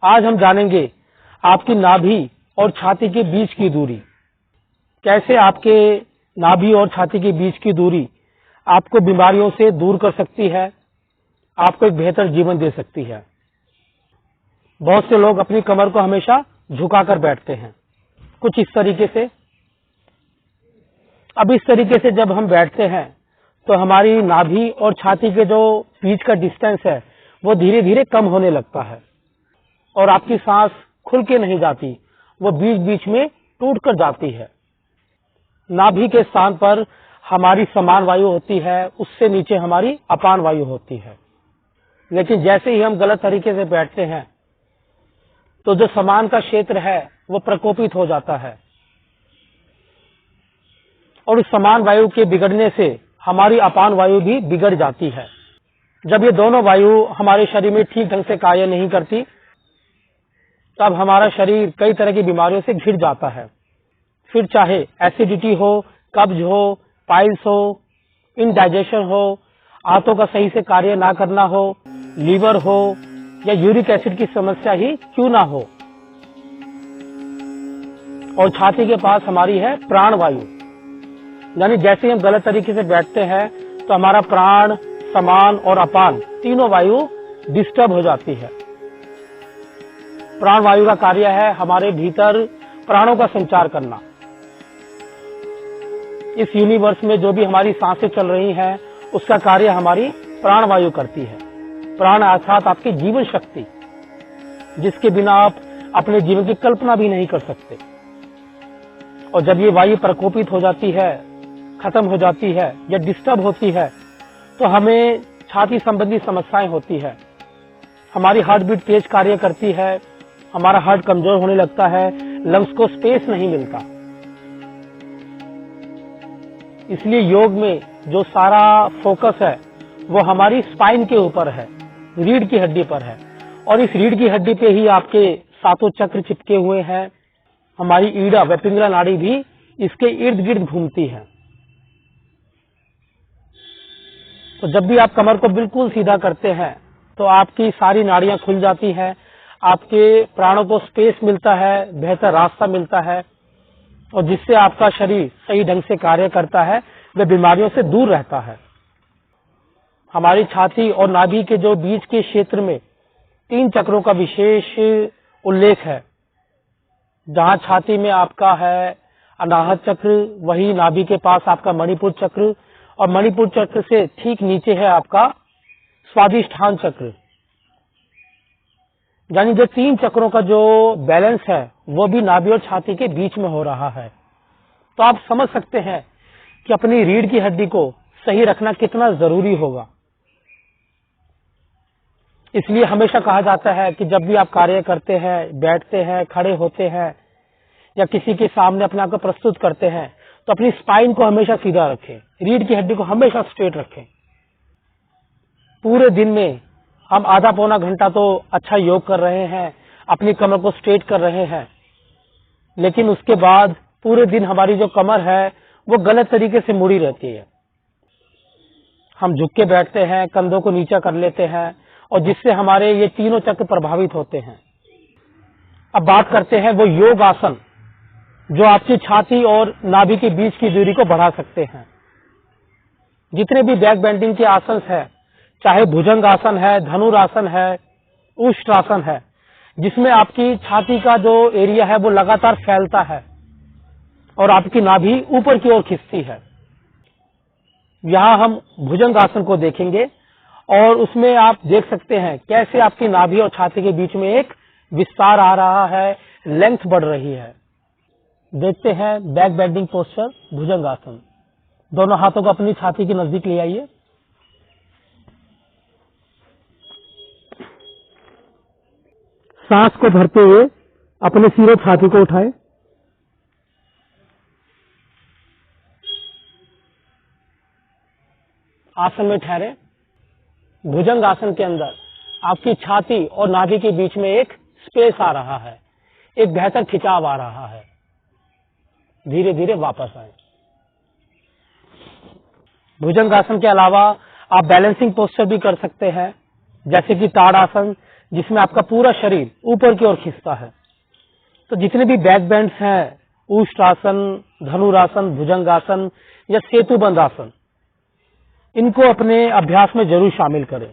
आज हम जानेंगे आपकी नाभि और छाती के बीच की दूरी। कैसे आपके नाभि और छाती के बीच की दूरी आपको बीमारियों से दूर कर सकती है, आपको एक बेहतर जीवन दे सकती है। बहुत से लोग अपनी कमर को हमेशा झुकाकर बैठते हैं, कुछ इस तरीके से। अब इस तरीके से जब हम बैठते हैं तो हमारी नाभि और छाती के जो बीच का डिस्टेंस है वो धीरे धीरे कम होने लगता है और आपकी सांस खुल के नहीं जाती, वो बीच बीच में टूट कर जाती है। नाभि के स्थान पर हमारी समान वायु होती है, उससे नीचे हमारी अपान वायु होती है। लेकिन जैसे ही हम गलत तरीके से बैठते हैं तो जो समान का क्षेत्र है वो प्रकोपित हो जाता है और उस समान वायु के बिगड़ने से हमारी अपान वायु भी बिगड़ जाती है। जब ये दोनों वायु हमारे शरीर में ठीक ढंग से कार्य नहीं करती तब हमारा शरीर कई तरह की बीमारियों से घिर जाता है। फिर चाहे एसिडिटी हो, कब्ज हो, पाइल्स हो, इनडाइजेशन हो, आंतों का सही से कार्य ना करना हो, लीवर हो या यूरिक एसिड की समस्या ही क्यों ना हो। और छाती के पास हमारी है प्राण वायु, यानी जैसे ही हम गलत तरीके से बैठते हैं तो हमारा प्राण, समान और अपान तीनों वायु डिस्टर्ब हो जाती है। प्राण वायु का कार्य है हमारे भीतर प्राणों का संचार करना। इस यूनिवर्स में जो भी हमारी सांसें चल रही हैं उसका कार्य हमारी प्राण वायु करती है। प्राण अर्थात आपकी जीवन शक्ति, जिसके बिना आप अपने जीवन की कल्पना भी नहीं कर सकते। और जब ये वायु प्रकोपित हो जाती है, खत्म हो जाती है या डिस्टर्ब होती है तो हमें छाती संबंधी समस्याएं होती है। हमारी हार्ट बीट तेज कार्य करती है, हमारा हार्ट कमजोर होने लगता है, लंग्स को स्पेस नहीं मिलता। इसलिए योग में जो सारा फोकस है वो हमारी स्पाइन के ऊपर है, रीढ़ की हड्डी पर है। और इस रीढ़ की हड्डी पे ही आपके सातों चक्र चिपके हुए हैं। हमारी ईड़ा व पिंगला नाड़ी भी इसके इर्द गिर्द घूमती है। तो जब भी आप कमर को बिल्कुल सीधा करते हैं तो आपकी सारी नाड़ियां खुल जाती हैं, आपके प्राणों को स्पेस मिलता है, बेहतर रास्ता मिलता है और जिससे आपका शरीर सही ढंग से कार्य करता है, वह बीमारियों से दूर रहता है। हमारी छाती और नाभि के जो बीच के क्षेत्र में 3 चक्रों का विशेष उल्लेख है। जहां छाती में आपका है अनाहत चक्र, वही नाभि के पास आपका मणिपुर चक्र और मणिपुर चक्र से ठीक नीचे है आपका स्वादिष्ठान चक्र। यानी जो 3 चक्रों का जो बैलेंस है वो भी नाभि और छाती के बीच में हो रहा है। तो आप समझ सकते हैं कि अपनी रीढ़ की हड्डी को सही रखना कितना जरूरी होगा। इसलिए हमेशा कहा जाता है कि जब भी आप कार्य करते हैं, बैठते हैं, खड़े होते हैं या किसी के सामने अपने आप को प्रस्तुत करते हैं तो अपनी स्पाइन को हमेशा सीधा रखें, रीढ़ की हड्डी को हमेशा स्ट्रेट रखें। पूरे दिन में हम आधा पौना घंटा तो अच्छा योग कर रहे हैं, अपनी कमर को स्ट्रेट कर रहे हैं, लेकिन उसके बाद पूरे दिन हमारी जो कमर है वो गलत तरीके से मुड़ी रहती है। हम झुक के बैठते हैं, कंधों को नीचा कर लेते हैं और जिससे हमारे ये तीनों चक्र प्रभावित होते हैं। अब बात करते हैं वो योग आसन जो आपकी छाती और नाभि के बीच की दूरी को बढ़ा सकते हैं। जितने भी बैक बेंडिंग के आसन है, चाहे भुजंग आसन है, धनुरासन है, उष्ट्रासन है, जिसमें आपकी छाती का जो एरिया है वो लगातार फैलता है और आपकी नाभि ऊपर की ओर खिंचती है। यहां हम भुजंग आसन को देखेंगे और उसमें आप देख सकते हैं कैसे आपकी नाभि और छाती के बीच में एक विस्तार आ रहा है, लेंथ बढ़ रही है। देखते हैं बैक बेंडिंग पोस्चर, भुजंग आसन। दोनों हाथों को अपनी छाती के नजदीक ले आइए। सांस को भरते हुए अपने सिरों छाती को उठाएं। आसन में ठहरे। भुजंग आसन के अंदर आपकी छाती और नाभि के बीच में एक स्पेस आ रहा है, एक बेहतर खिंचाव आ रहा है। धीरे धीरे वापस आए। भुजंग आसन के अलावा आप बैलेंसिंग पोस्चर भी कर सकते हैं, जैसे कि ताड़ासन, जिसमें आपका पूरा शरीर ऊपर की ओर खिंचता है। तो जितने भी बैक बेंड्स हैं, उष्ट्रासन, धनुरासन, भुजंगासन या सेतुबंध आसन, इनको अपने अभ्यास में जरूर शामिल करें।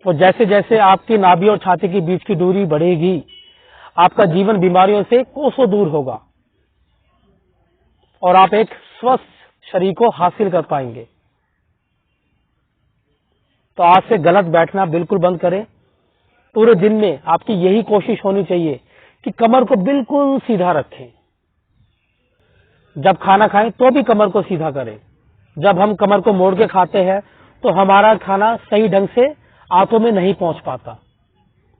और जैसे जैसे आपकी नाभि और छाती के बीच की दूरी बढ़ेगी, आपका जीवन बीमारियों से कोसों दूर होगा और आप एक स्वस्थ शरीर को हासिल कर पाएंगे। तो आज से गलत बैठना बिल्कुल बंद करें। पूरे दिन में आपकी यही कोशिश होनी चाहिए कि कमर को बिल्कुल सीधा रखें। जब खाना खाएं तो भी कमर को सीधा करें। जब हम कमर को मोड़ के खाते हैं तो हमारा खाना सही ढंग से आंतों में नहीं पहुंच पाता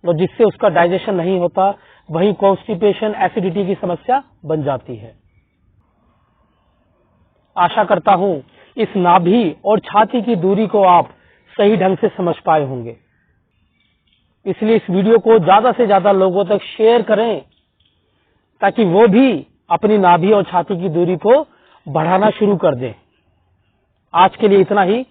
और जिससे उसका डाइजेशन नहीं होता, वहीं कॉन्स्टिपेशन, एसिडिटी की समस्या बन जाती है। आशा करता हूं इस नाभि और छाती की दूरी को आप सही ढंग से समझ पाए होंगे। इसलिए इस वीडियो को ज्यादा से ज्यादा लोगों तक शेयर करें ताकि वो भी अपनी नाभि और छाती की दूरी को बढ़ाना शुरू कर दें। आज के लिए इतना ही।